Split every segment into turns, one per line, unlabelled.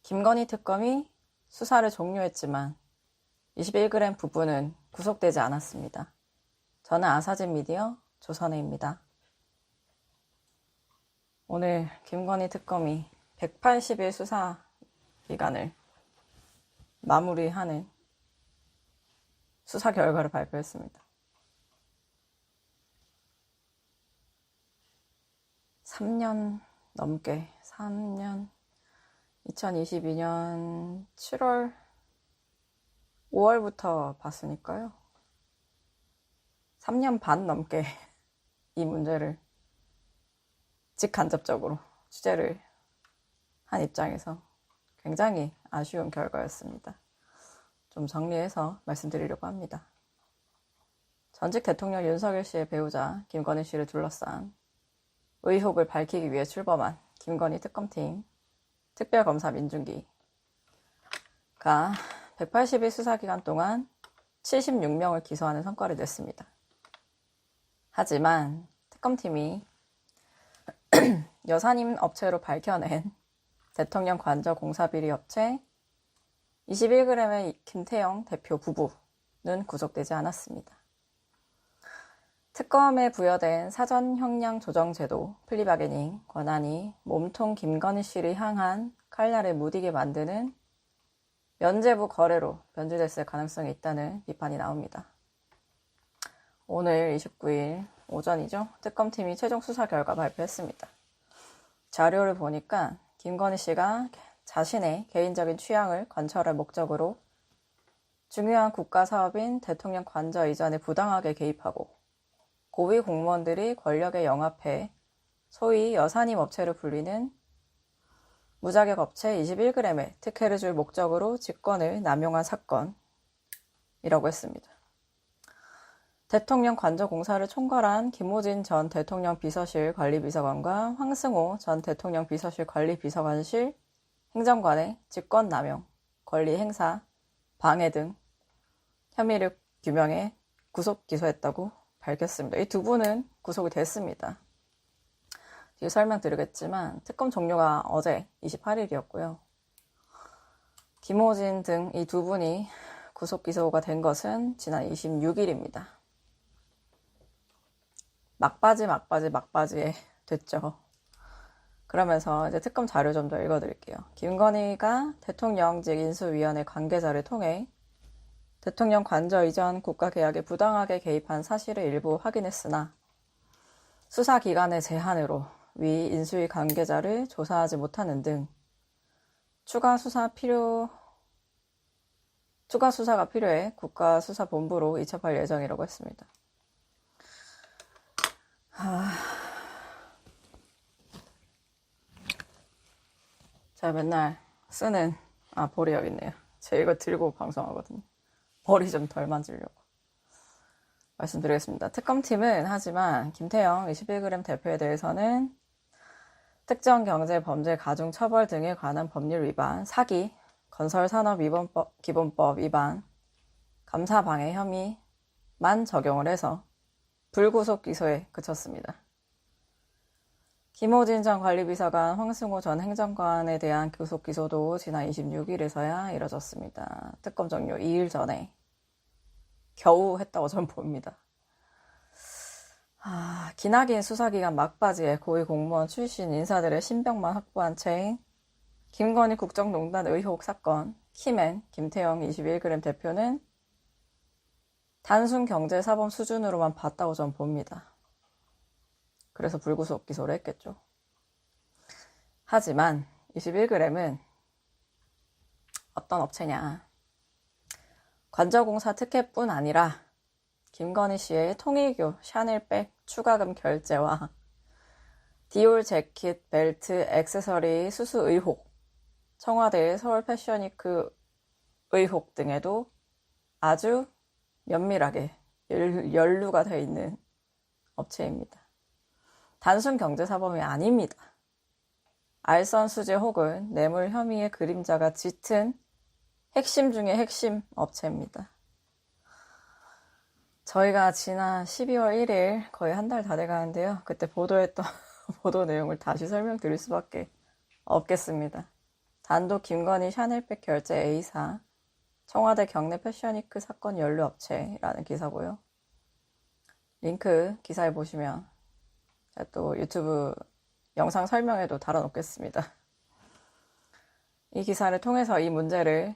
김건희 특검이 수사를 종료했지만 21g 부부는 구속되지 않았습니다. 저는 아사진 미디어 조선혜입니다. 오늘 김건희 특검이 180일 수사 기간을 마무리하는 수사 결과를 발표했습니다. 3년 넘게 2022년 7월 5월부터 봤으니까요. 3년 반 넘게 이 문제를 직간접적으로 취재를 한 입장에서 굉장히 아쉬운 결과였습니다. 좀 정리해서 말씀드리려고 합니다. 전직 대통령 윤석열 씨의 배우자 김건희 씨를 둘러싼 의혹을 밝히기 위해 출범한 김건희 특검팀 특별검사 민중기가 180일 수사기간 동안 76명을 기소하는 성과를 냈습니다. 하지만 특검팀이 여사님 업체로 밝혀낸 대통령 관저 공사비리 업체 21g의 김태영 대표 부부는 구속되지 않았습니다. 특검에 부여된 사전 형량 조정 제도, 플리바게닝 권한이 몸통 김건희 씨를 향한 칼날을 무디게 만드는 면죄부 거래로 변질됐을 가능성이 있다는 비판이 나옵니다. 오늘 29일 오전이죠. 특검팀이 최종 수사 결과 발표했습니다. 자료를 보니까 김건희 씨가 자신의 개인적인 취향을 관철할 목적으로 중요한 국가 사업인 대통령 관저 이전에 부당하게 개입하고 고위 공무원들이 권력에 영합해 소위 여사님 업체로 불리는 무자격 업체 21g에 특혜를 줄 목적으로 직권을 남용한 사건이라고 했습니다. 대통령 관저 공사를 총괄한 김호진 전 대통령 비서실 관리비서관과 황승호 전 대통령 비서실 관리비서관실 행정관의 직권 남용, 권리 행사, 방해 등 혐의를 규명해 구속 기소했다고 밝혔습니다. 이 두 분은 구속이 됐습니다. 뒤에 설명드리겠지만 특검 종료가 어제 28일이었고요. 김호진 등 이 두 분이 구속 기소가 된 것은 지난 26일입니다. 막바지에 됐죠. 그러면서 이제 특검 자료 좀 더 읽어드릴게요. 김건희가 대통령직 인수위원회 관계자를 통해 대통령 관저 이전 국가계약에 부당하게 개입한 사실을 일부 확인했으나 수사 기간의 제한으로 위 인수위 관계자를 조사하지 못하는 등 추가 수사가 필요해 국가수사본부로 이첩할 예정이라고 했습니다. 제가 맨날 쓰는 볼이 여기 있네요. 제가 이거 들고 방송하거든요. 머리 좀 덜 만지려고 말씀드리겠습니다. 특검팀은 하지만 김태영 21g 대표에 대해서는 특정경제범죄 가중처벌 등에 관한 법률 위반, 사기, 건설산업기본법 위반, 감사방해 혐의만 적용을 해서 불구속 기소에 그쳤습니다. 김호진 전 관리비서관, 황승호 전 행정관에 대한 구속 기소도 지난 26일에서야 이뤄졌습니다. 특검 종료 2일 전에 겨우 했다고 저는 봅니다. 기나긴 수사기간 막바지에 고위 공무원 출신 인사들의 신병만 확보한 채 김건희 국정농단 의혹 사건 키맨 김태영 21g 대표는 단순 경제사범 수준으로만 봤다고 저는 봅니다. 그래서 불구속 기소를 했겠죠. 하지만 21g은 어떤 업체냐. 관저공사 특혜뿐 아니라 김건희 씨의 통일교 샤넬백 추가금 결제와 디올 재킷, 벨트, 액세서리 수수 의혹, 청와대 서울 패션위크 의혹 등에도 아주 면밀하게 연루가 되어 있는 업체입니다. 단순 경제사범이 아닙니다. 알선 수재 혹은 뇌물 혐의의 그림자가 짙은 핵심 중의 핵심 업체입니다. 저희가 지난 12월 1일 거의 한 달 다 돼가는데요. 그때 보도했던 보도 내용을 다시 설명드릴 수밖에 없겠습니다. 단독 김건희 샤넬백 결제 A사, 청와대 경내 패션위크 사건 연루업체라는 기사고요. 링크 기사에 보시면 제가 또 유튜브 영상 설명에도 달아놓겠습니다. 이 기사를 통해서 이 문제를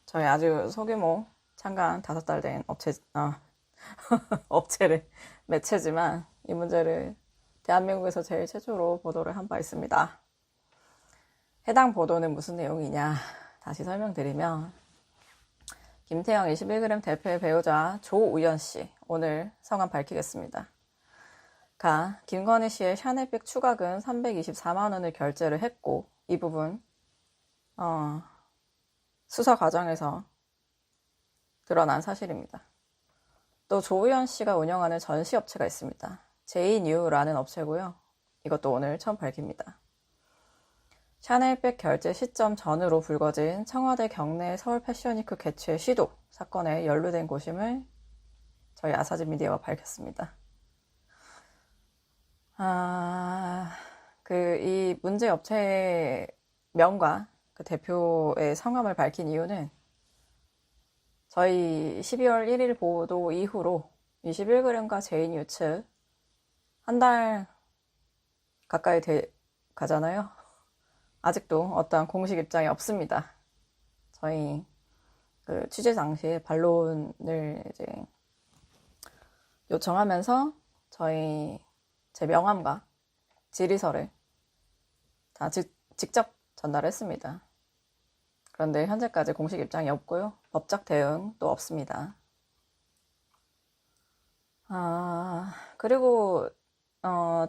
저희 아주 소규모 창간 5달 된 업체를 매체지만 이 문제를 대한민국에서 제일 최초로 보도를 한 바 있습니다. 해당 보도는 무슨 내용이냐 다시 설명드리면, 김태형 21g 대표의 배우자 조우연씨, 오늘 성함 밝히겠습니다. 가 김건희 씨의 샤넬백 추가금 324만원을 결제를 했고, 이 부분 수사 과정에서 드러난 사실입니다. 또 조우연 씨가 운영하는 전시업체가 있습니다. 제이뉴라는 업체고요. 이것도 오늘 처음 밝힙니다. 샤넬백 결제 시점 전으로 불거진 청와대 경내 서울 패션위크 개최 시도 사건에 연루된 곳임을 저희 아사진 미디어가 밝혔습니다. 이 문제 업체의 명과 그 대표의 성함을 밝힌 이유는 저희 12월 1일 보도 이후로 21g과 제이뉴 측 한 달 가까이 가잖아요. 아직도 어떠한 공식 입장이 없습니다. 저희 그 취재 당시에 반론을 이제 요청하면서 제 명함과 질의서를 다 직접 전달했습니다. 그런데 현재까지 공식 입장이 없고요. 법적 대응도 없습니다. 그리고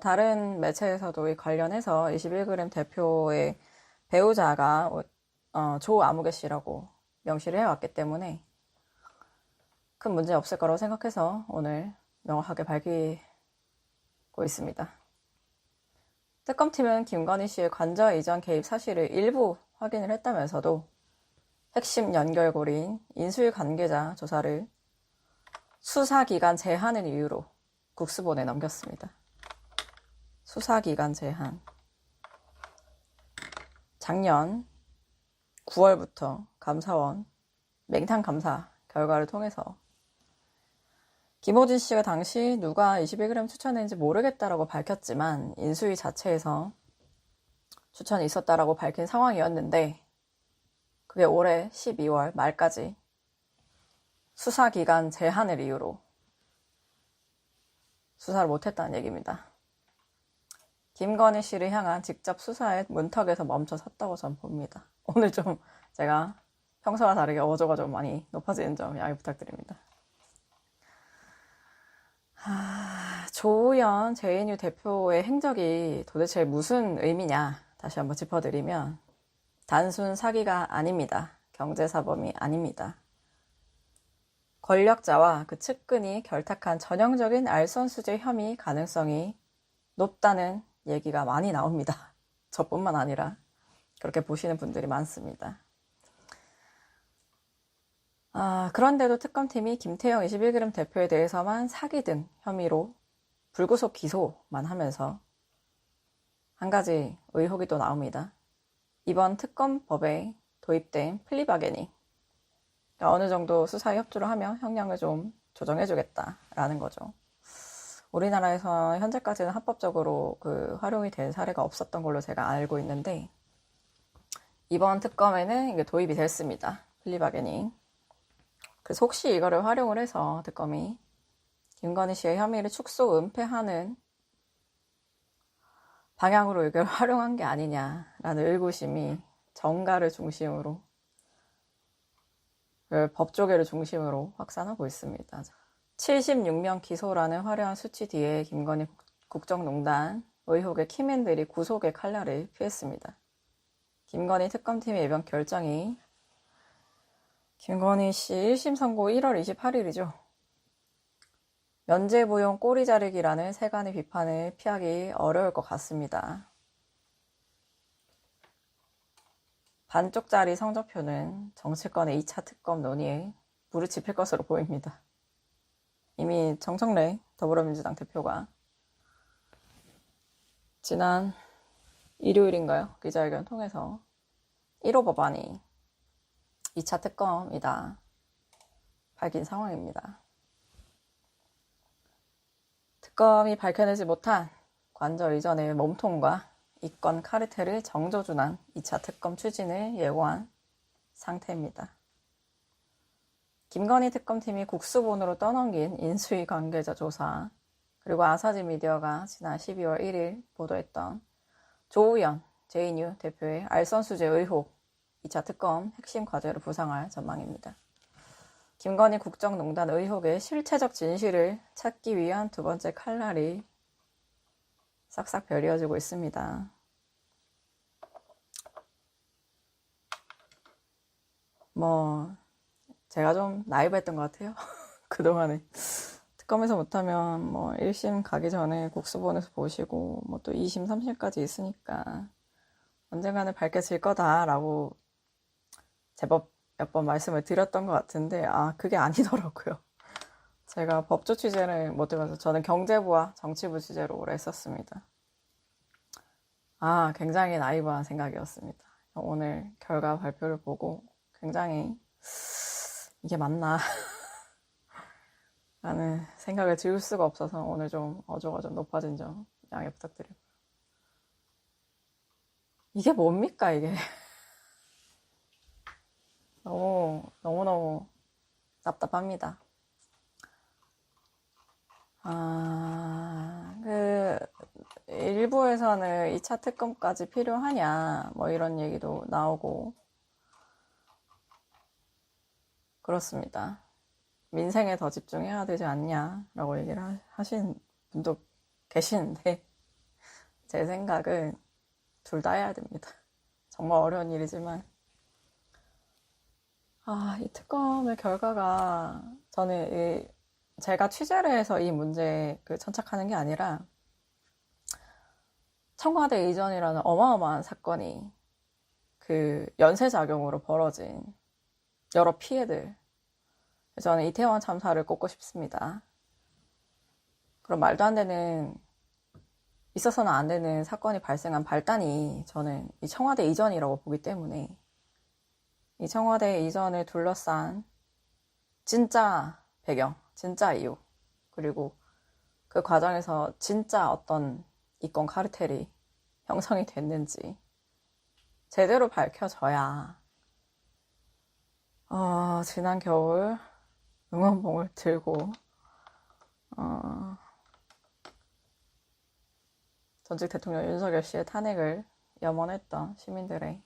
다른 매체에서도 이 관련해서 21g 대표의 배우자가 조아무개 씨라고 명시를 해왔기 때문에 큰 문제 없을 거라고 생각해서 오늘 명확하게 밝히고 있습니다. 특검팀은 김건희 씨의 관저 이전 개입 사실을 일부 확인을 했다면서도 핵심 연결고리인 인수위 관계자 조사를 수사기간 제한을 이유로 국수본에 넘겼습니다. 수사기간 제한. 작년 9월부터 감사원 맹탕 감사 결과를 통해서 김호진 씨가 당시 누가 21g 추천했는지 모르겠다라고 밝혔지만 인수위 자체에서 추천이 있었다라고 밝힌 상황이었는데, 그게 올해 12월 말까지 수사기간 제한을 이유로 수사를 못했다는 얘기입니다. 김건희 씨를 향한 직접 수사의 문턱에서 멈춰 섰다고 전 봅니다. 오늘 좀 제가 평소와 다르게 어조가 좀 많이 높아지는 점 양해 부탁드립니다. 조우연 제이뉴 대표의 행적이 도대체 무슨 의미냐 다시 한번 짚어드리면, 단순 사기가 아닙니다. 경제사범이 아닙니다. 권력자와 그 측근이 결탁한 전형적인 알선수재 혐의 가능성이 높다는 얘기가 많이 나옵니다. 저뿐만 아니라 그렇게 보시는 분들이 많습니다. 그런데도 특검팀이 김태형 21g 대표에 대해서만 사기 등 혐의로 불구속 기소만 하면서 한 가지 의혹이 또 나옵니다. 이번 특검법에 도입된 플리바게닝, 그러니까 어느 정도 수사에 협조를 하면 형량을 좀 조정해주겠다라는 거죠. 우리나라에서 현재까지는 합법적으로 활용이 된 사례가 없었던 걸로 제가 알고 있는데, 이번 특검에는 이게 도입이 됐습니다. 플리바게닝. 그래서 혹시 이거를 활용을 해서 특검이 김건희 씨의 혐의를 축소 은폐하는 방향으로 이걸 활용한 게 아니냐라는 의구심이 정가를 중심으로, 법조계를 중심으로 확산하고 있습니다. 76명 기소라는 화려한 수치 뒤에 김건희 국정농단 의혹의 키맨들이 구속의 칼날을 피했습니다. 김건희 특검팀의 이번 결정이 김건희 씨 1심 선고 1월 28일이죠. 면죄부용 꼬리 자르기라는 세간의 비판을 피하기 어려울 것 같습니다. 반쪽짜리 성적표는 정치권의 2차 특검 논의에 물을 짚을 것으로 보입니다. 이미 정청래 더불어민주당 대표가 지난 일요일인가요? 기자회견 통해서 1호 법안이 2차 특검이다 밝힌 상황입니다. 특검이 밝혀내지 못한 관저 이전의 몸통과 이권 카르텔을 정조준한 2차 특검 추진을 예고한 상태입니다. 김건희 특검팀이 국수본으로 떠넘긴 인수위 관계자 조사, 그리고 아사지 미디어가 지난 12월 1일 보도했던 조우연 JNU 대표의 알선수재 의혹 2차 특검 핵심 과제로 부상할 전망입니다. 김건희 국정농단 의혹의 실체적 진실을 찾기 위한 두 번째 칼날이 싹싹 벼리어지고 있습니다. 제가 좀 나이브했던 것 같아요. 그동안에 특검에서 못하면 1심 가기 전에 국수본에서 보시고 또 2심, 3심까지 있으니까 언젠가는 밝혀질 거다라고 제법 몇 번 말씀을 드렸던 것 같은데 그게 아니더라고요. 제가 법조 취재를 못 해봐서 저는 경제부와 정치부 취재로 오래 했었습니다. 굉장히 나이브한 생각이었습니다. 오늘 결과 발표를 보고 굉장히 이게 맞나 라는 생각을 지울 수가 없어서 오늘 좀 어조가 좀 높아진 점 양해 부탁드리고요. 이게 뭡니까 이게. 너무너무 답답합니다. 일부에서는 2차 특검까지 필요하냐 이런 얘기도 나오고 그렇습니다. 민생에 더 집중해야 되지 않냐라고 얘기를 하신 분도 계시는데 제 생각은 둘 다 해야 됩니다. 정말 어려운 일이지만 이 특검의 결과가 저는 제가 취재를 해서 이 문제에 천착하는 게 아니라 청와대 이전이라는 어마어마한 사건이 연쇄작용으로 벌어진 여러 피해들, 저는 이태원 참사를 꼽고 싶습니다. 그럼 말도 안 되는, 있어서는 안 되는 사건이 발생한 발단이 저는 이 청와대 이전이라고 보기 때문에 이 청와대 이전을 둘러싼 진짜 배경, 진짜 이유, 그리고 그 과정에서 진짜 어떤 이권 카르텔이 형성이 됐는지 제대로 밝혀져야 지난 겨울 응원봉을 들고 전직 대통령 윤석열 씨의 탄핵을 염원했던 시민들의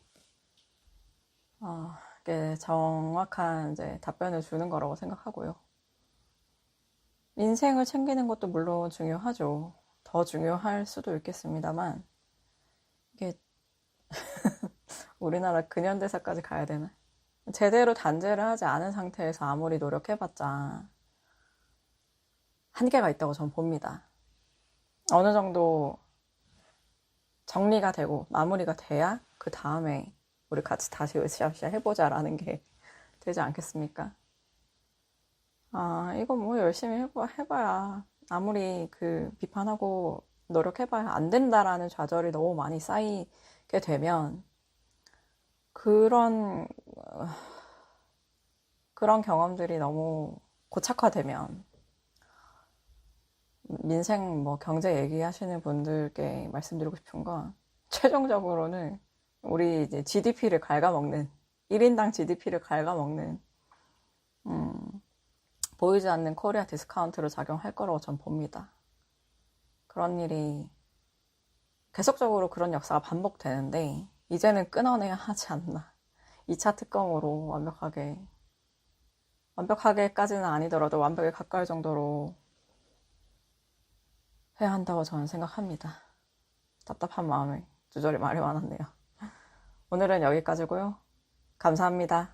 이게 정확한 이제 답변을 주는 거라고 생각하고요. 인생을 챙기는 것도 물론 중요하죠. 더 중요할 수도 있겠습니다만 이게 우리나라 근현대사까지 가야 되나? 제대로 단죄를 하지 않은 상태에서 아무리 노력해봤자 한계가 있다고 전 봅니다. 어느 정도 정리가 되고 마무리가 돼야 그 다음에 우리 같이 다시 으쌰으쌰 해보자라는 게 되지 않겠습니까? 이거 열심히 해봐야 아무리 비판하고 노력해봐야 안 된다라는 좌절이 너무 많이 쌓이게 되면 그런 경험들이 너무 고착화되면 민생 경제 얘기하시는 분들께 말씀드리고 싶은 건 최종적으로는 우리 이제 GDP를 갉아먹는 1인당 GDP를 갉아먹는 보이지 않는 코리아 디스카운트로 작용할 거라고 전 봅니다. 그런 일이 계속적으로 그런 역사가 반복되는데 이제는 끊어내야 하지 않나. 2차 특검으로 완벽하게까지는 아니더라도 완벽에 가까울 정도로 해야 한다고 저는 생각합니다. 답답한 마음에 조절이 말이 많았네요. 오늘은 여기까지고요. 감사합니다.